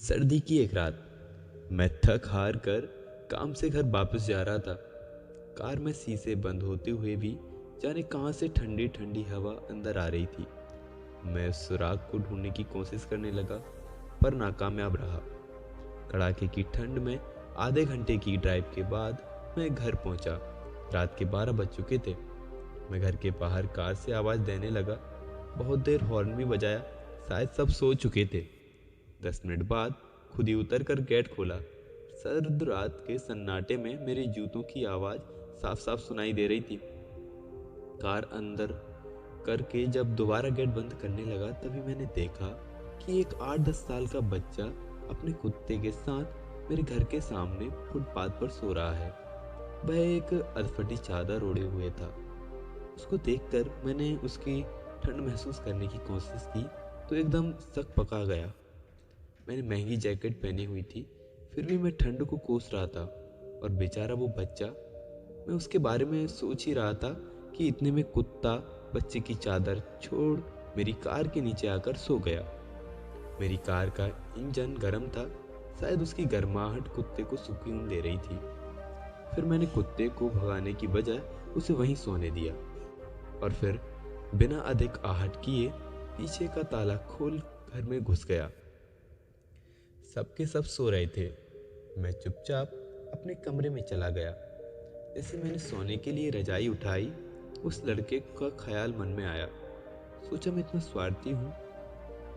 सर्दी की एक रात, मैं थक हार कर काम से घर वापस जा रहा था। कार में शीशे बंद होते हुए भी जाने कहाँ से ठंडी ठंडी हवा अंदर आ रही थी। मैं उस सुराग को ढूंढने की कोशिश करने लगा, पर नाकामयाब रहा। कड़ाके की ठंड में आधे घंटे की ड्राइव के बाद मैं घर पहुंचा। रात के 12 बज चुके थे। मैं घर के बाहर कार से आवाज़ देने लगा। बहुत देर हॉर्न भी बजाया, शायद सब सो चुके थे। 10 मिनट बाद खुद ही उतर कर गेट खोला। सर्द रात के सन्नाटे में मेरे जूतों की आवाज़ साफ साफ सुनाई दे रही थी। कार अंदर करके जब दोबारा गेट बंद करने लगा, तभी मैंने देखा कि एक 8-10 साल का बच्चा अपने कुत्ते के साथ मेरे घर के सामने फुटपाथ पर सो रहा है। वह एक अधफटी चादर ओढ़े हुए था। उसको देखकर मैंने उसकी ठंड महसूस करने की कोशिश की तो एकदम सक पका गया। मैंने महंगी जैकेट पहनी हुई थी, फिर भी मैं ठंड को कोस रहा था। और बेचारा वो बच्चा, मैं उसके बारे में सोच ही रहा था कि इतने में कुत्ता बच्चे की चादर छोड़ मेरी कार के नीचे आकर सो गया। मेरी कार का इंजन गर्म था, शायद उसकी गर्माहट कुत्ते को सुकून दे रही थी। फिर मैंने कुत्ते को भगाने की बजाय उसे वहीं सोने दिया और फिर बिना अधिक आहट किए पीछे का ताला खोल घर में घुस गया। सबके सब सो रहे थे। मैं चुपचाप अपने कमरे में चला गया। जैसे मैंने सोने के लिए रजाई उठाई, उस लड़के का ख्याल मन में आया। सोचा मैं इतना स्वार्थी हूँ।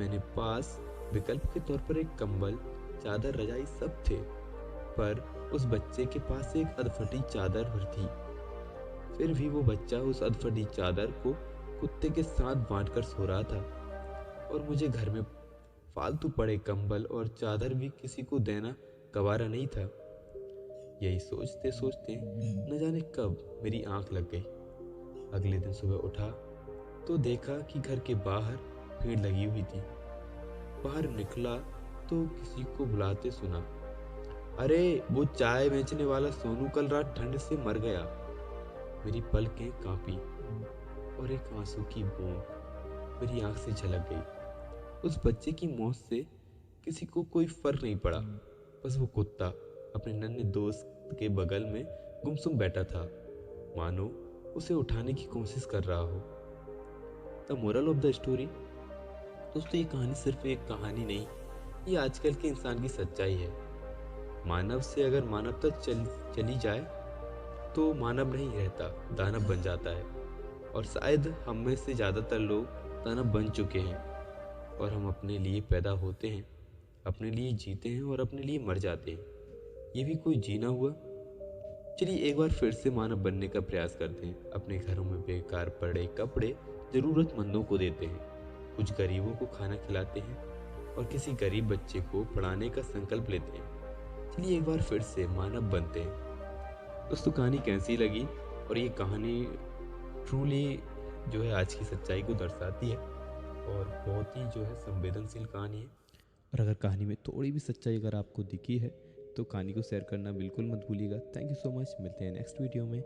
मैंने पास विकल्प के तौर पर एक कंबल, चादर, रजाई सब थे, पर उस बच्चे के पास एक अधफटी चादर भर थी। फिर भी वो बच्चा उस अधफटी चादर को कुत्ते के साथ बांटकर सो रहा था और मुझे घर में फालतू पड़े कंबल और चादर भी किसी को देना गवारा नहीं था। यही सोचते सोचते न जाने कब मेरी आंख लग गई। अगले दिन सुबह उठा तो देखा कि घर के बाहर भीड़ लगी हुई थी। बाहर निकला तो किसी को बुलाते सुना, अरे वो चाय बेचने वाला सोनू कल रात ठंड से मर गया। मेरी पलकें कांपी और एक आंसू की बूंद मेरी आंख से झलक गई। उस बच्चे की मौत से किसी को कोई फर्क नहीं पड़ा, बस वो कुत्ता अपने नन्हे दोस्त के बगल में गुमसुम बैठा था, मानो उसे उठाने की कोशिश कर रहा हो। The moral of the story, दोस्तों, ये कहानी सिर्फ एक कहानी नहीं, ये आजकल के इंसान की सच्चाई है। मानव से अगर मानवता चली जाए तो मानव नहीं रहता, दानव बन जाता है। और शायद हम में से ज़्यादातर लोग दानव बन चुके हैं और हम अपने लिए पैदा होते हैं, अपने लिए जीते हैं और अपने लिए मर जाते हैं। ये भी कोई जीना हुआ। चलिए एक बार फिर से मानव बनने का प्रयास करते हैं। अपने घरों में बेकार पड़े कपड़े ज़रूरतमंदों को देते हैं, कुछ गरीबों को खाना खिलाते हैं और किसी गरीब बच्चे को पढ़ाने का संकल्प लेते हैं। चलिए एक बार फिर से मानव बनते हैं। दोस्तों, कहानी कैसी लगी? और ये कहानी ट्रूली जो है आज की सच्चाई को दर्शाती है और बहुत ही जो है संवेदनशील कहानी है। और अगर कहानी में थोड़ी भी सच्चाई अगर आपको दिखी है तो कहानी को शेयर करना बिल्कुल मत भूलिएगा। Thank you so much. मिलते हैं नेक्स्ट वीडियो में।